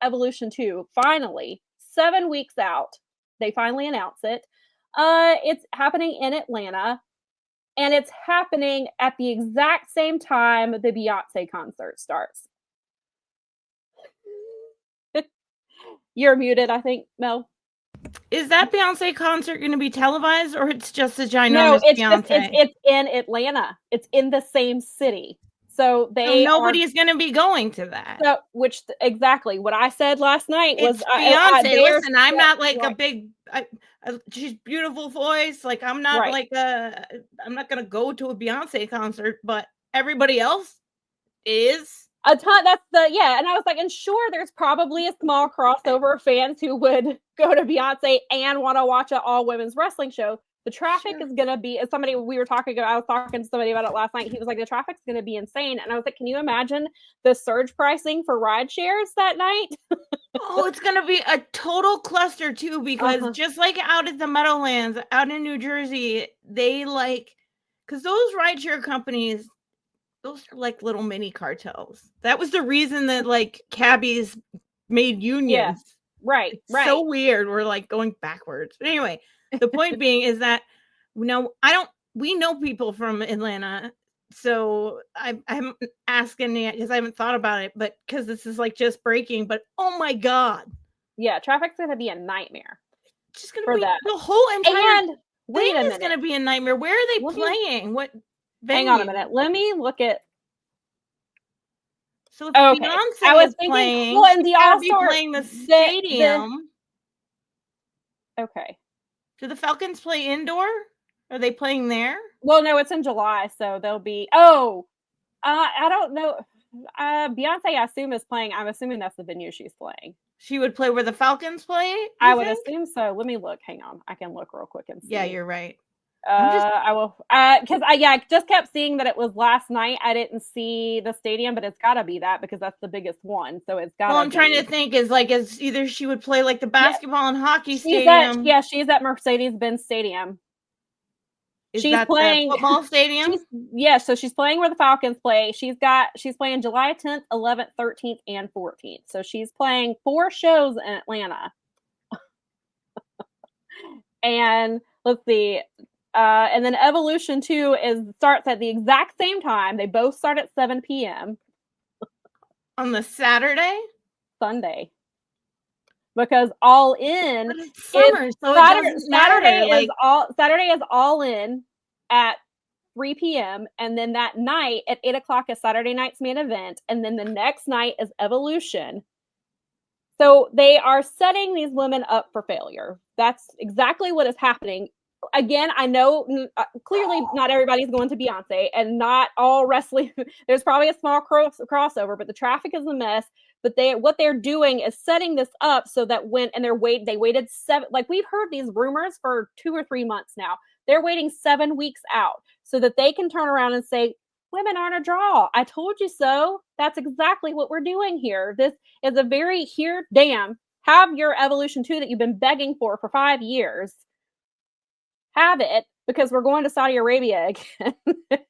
Evolution 2, finally, 7 weeks out, they finally announce it. It's happening in Atlanta, and it's happening at the exact same time the Beyonce concert starts. You're muted, I think, Mel. Is that Beyonce concert going to be televised, or it's just a ginormous No, it's Beyonce? it's in Atlanta. It's in the same city. So nobody's going to be going to that. So, exactly what I said last night was Beyonce. Listen, I'm not like a big. She's beautiful voice. Like I'm not like I'm not going to go to a Beyonce concert, but everybody else is. A ton. That's and I was like, and sure, there's probably a small crossover of fans who would go to Beyonce and want to watch an all women's wrestling show. The traffic is going to be, as somebody we were talking about, I was talking to somebody about it last night. He was like, the traffic's going to be insane. And I was like, can you imagine the surge pricing for ride shares that night? Oh, it's going to be a total cluster too, because just like out at the Meadowlands, out in New Jersey, they because those rideshare companies, those are like little mini cartels. That was the reason that cabbies made unions. Yeah. Right. It's so weird. We're going backwards. But anyway, the point being is that we know people from Atlanta. So I'm asking yet because I haven't thought about it, but because this is just breaking, but oh my God. Yeah. Traffic's going to be a nightmare. It's just going to be the whole entire thing is going to be a nightmare. Where are they playing? What? Hang on a minute. Let me look at. So if Beyonce is playing, well, and the All-Star playing the stadium. Okay. Do the Falcons play indoor? Are they playing there? Well, no, it's in July, so they'll be. Oh, I don't know. Beyonce, I assume, is playing. I'm assuming that's the venue she's playing. She would play where the Falcons play? I would assume so. Let me look. Hang on. I can look real quick and see. Yeah, you're right. I will, because I just kept seeing that it was last night. I didn't see the stadium, but it's got to be that because that's the biggest one. So it's got. Well, I'm trying to think is either she would play the basketball and hockey stadium. She's at Mercedes-Benz Stadium. She's playing the football stadium. So she's playing where the Falcons play. She's playing July 10th, 11th, 13th, and 14th. So she's playing 4 shows in Atlanta. And let's see. And then Evolution 2 starts at the exact same time. They both start at 7 p.m. On the Sunday? Because All In is summer, so Saturday is All In at 3 p.m. And then that night at 8 o'clock is Saturday night's main event. And then the next night is Evolution. So they are setting these women up for failure. That's exactly what is happening. Again, I know clearly not everybody's going to Beyonce and not all wrestling. There's probably a small crossover, but the traffic is a mess. But what they're doing is setting this up so that they waited 7, we've heard these rumors for 2 or 3 months now. They're waiting 7 weeks out so that they can turn around and say, women aren't a draw. I told you so. That's exactly what we're doing here. This is a very have your Evolution 2 that you've been begging for 5 years. Have it because we're going to Saudi Arabia again.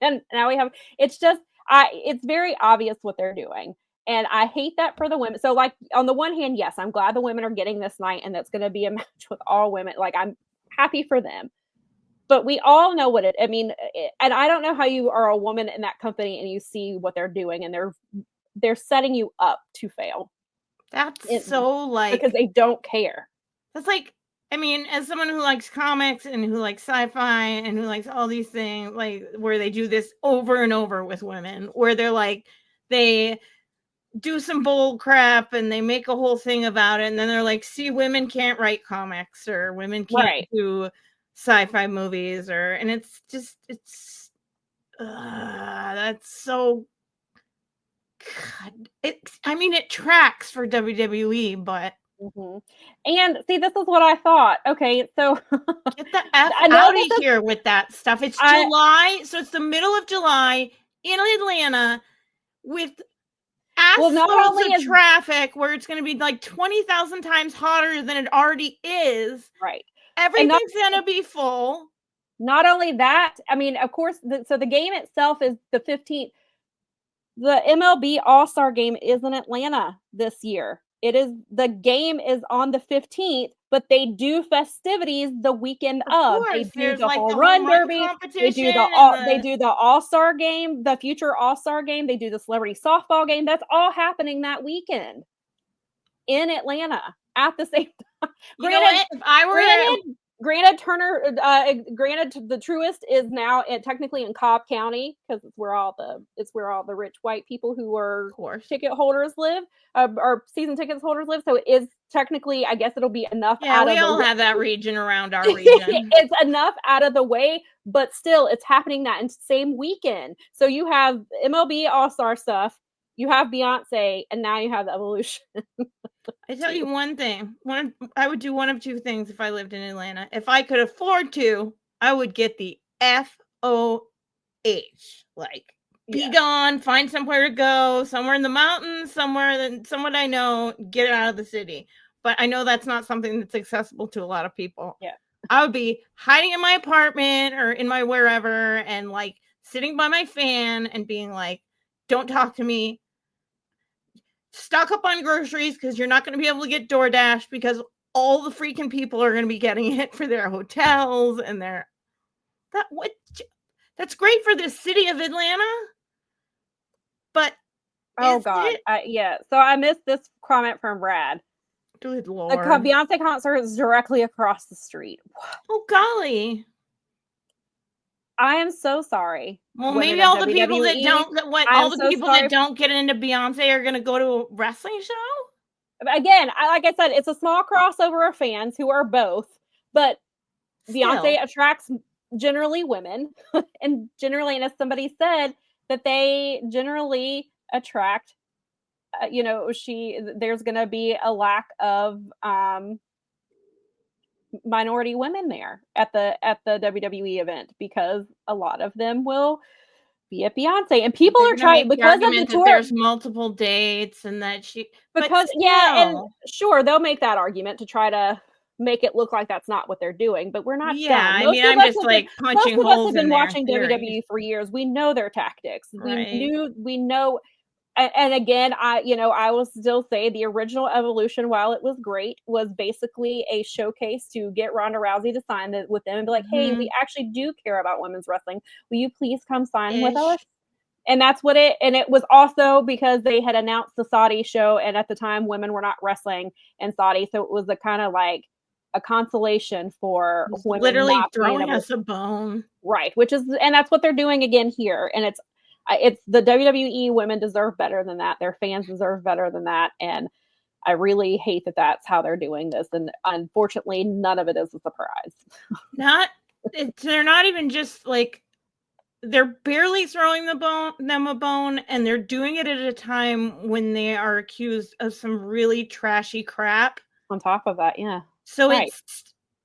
And now it's very obvious what they're doing. And I hate that for the women. So on the one hand, yes, I'm glad the women are getting this night and that's going to be a match with all women. I'm happy for them. But we all know and I don't know how you are a woman in that company and you see what they're doing and they're setting you up to fail. That's because they don't care. That's as someone who likes comics and who likes sci-fi and who likes all these things, where they do this over and over with women, where they do some bull crap and they make a whole thing about it. And then they're see, women can't write comics or women can't do sci-fi movies and it's that's so God. It tracks for WWE, but mm-hmm. And see, this is what I thought. Okay, so get the F out of here with that stuff. It's July, so it's the middle of July in Atlanta with loads of traffic where it's going to be 20,000 times hotter than it already is. Right. Everything's going to be full. Not only that, of course, so the game itself is the 15th. The MLB All-Star game is in Atlanta this year. the game is on the 15th, but they do festivities the weekend of. They do there's the like home the run home run derby. competition. They do the all-star game, the future all-star game. They do the celebrity softball game. That's all happening that weekend in Atlanta at the same time. Granted, if I were Granted, the Truist is now technically in Cobb County because it's where all the rich white people who are ticket holders live, or season tickets holders live. So it is technically, I guess it'll be enough. Yeah, we all have that region around our region. It's enough out of the way, but still, it's happening that same weekend. So you have MLB All-Star stuff, you have Beyonce, and now you have the Evolution. I tell you one thing. I would do one of two things if I lived in Atlanta. If I could afford to, I would get the FOH. Like, be gone, find somewhere to go, somewhere in the mountains, someone I know, get out of the city. But I know that's not something that's accessible to a lot of people. Yeah. I would be hiding in my apartment or in my wherever and like sitting by my fan and being like, don't talk to me. Stock up on groceries because you're not going to be able to get DoorDash because all the freaking people are going to be getting it for their hotels and that's great for the city of Atlanta. But oh god, so I missed this comment from Brad. Good lord. The Beyonce concert is directly across the street. Oh golly. I am so sorry. Well, maybe all the people that don't get into Beyonce are going to go to a wrestling show? Again, like I said, it's a small crossover of fans who are both, but Beyonce attracts generally women, and as somebody said, that they generally attract, there's going to be a lack of minority women there at the WWE event because a lot of them will be at Beyonce, and people are trying because of the tour. There's multiple dates and that and sure they'll make that argument to try to make it look like that's not what they're doing, but we're not. Yeah, I mean, I'm just like punching holes in. Most of us have been watching WWE for years. We know their tactics. Right. We know. And again, I will still say the original Evolution, while it was great, was basically a showcase to get Ronda Rousey to sign with them and be like, hey, we actually do care about women's wrestling. Will you please come sign with us? And that's what it was also because they had announced the Saudi show, and at the time women were not wrestling in Saudi. So it was a kind of like a consolation for women literally throwing us a bone. Right. And that's what they're doing again here. And it's the WWE women deserve better than that. Their fans deserve better than that. And I really hate that that's how they're doing this. And unfortunately, none of it is a surprise. They're not even just like, they're barely throwing them a bone, and they're doing it at a time when they are accused of some really trashy crap. On top of that, yeah. So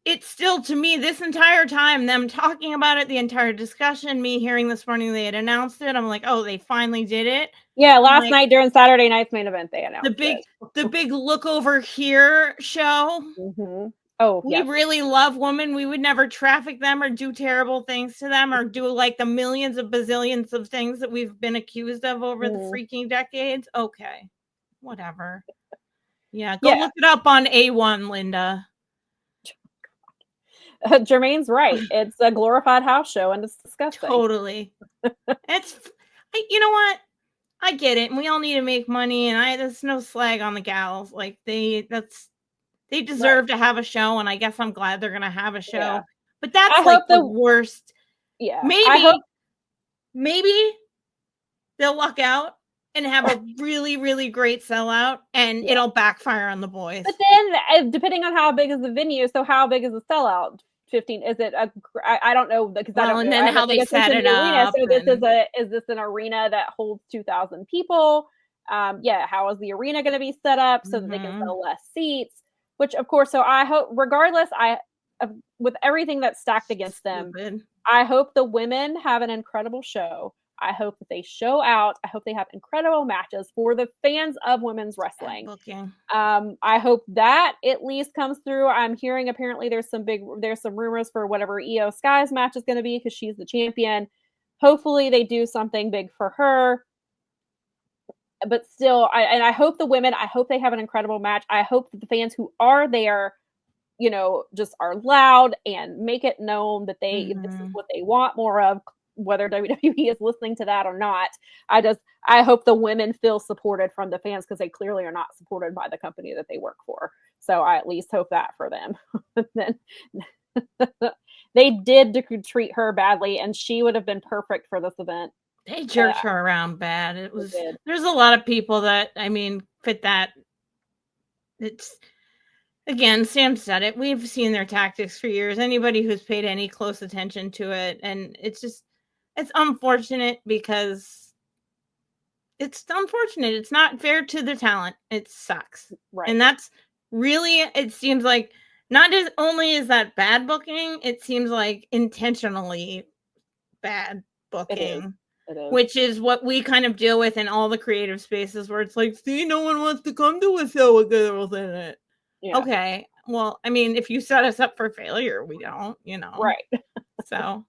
it's still, to me, this entire time, them talking about it, the entire discussion, me hearing this morning they had announced it, I'm like, oh, they finally did it. Yeah, last night during Saturday night's main event, they announced the big look over here show. Mm-hmm. Oh, we really love women. We would never traffic them or do terrible things to them or do like the millions of bazillions of things that we've been accused of over the freaking decades. Okay, whatever. Yeah, go look it up on A1, Linda. Jermaine's right. It's a glorified house show, and it's disgusting. Totally. You know what? I get it, and we all need to make money, and there's no slag on the gals. Like they deserve to have a show, and I guess I'm glad they're gonna have a show. Yeah. But that's like the worst. Yeah. Maybe they'll luck out and have a really, really great sellout, and it'll backfire on the boys. But then, depending on how big is the venue, so how big is the sellout? 15? Is it I don't know because I don't know. And then how they set it up. So is this an arena that holds 2,000 people? How is the arena going to be set up so that they can sell less seats? Which, of course, so I hope, regardless, with everything that's stacked against them, I hope the women have an incredible show. I hope that they show out. I hope they have incredible matches for the fans of women's wrestling. I hope that at least comes through. I'm hearing apparently there's some rumors for whatever Io Sky's match is going to be because she's the champion. Hopefully they do something big for her. but still, I hope the women, I hope they have an incredible match. I hope that the fans who are there, just are loud and make it known that this is what they want more of, whether WWE is listening to that or not. I hope the women feel supported from the fans, because they clearly are not supported by the company that they work for. So I at least hope that for them. Then they did treat her badly, and she would have been perfect for this event. They jerked her around bad. There's a lot of people that, fit that. It's, again, Sam said it. We've seen their tactics for years. Anybody who's paid any close attention to it, and it's unfortunate, because it's unfortunate. It's not fair to the talent. It sucks. Right. And that's really, it seems like, not as only is that bad booking, it seems like intentionally bad booking. It is. Which is what we kind of deal with in all the creative spaces, where it's like, see, no one wants to come to a show with girls in it. Yeah. Okay. Well, if you set us up for failure, we don't, Right. So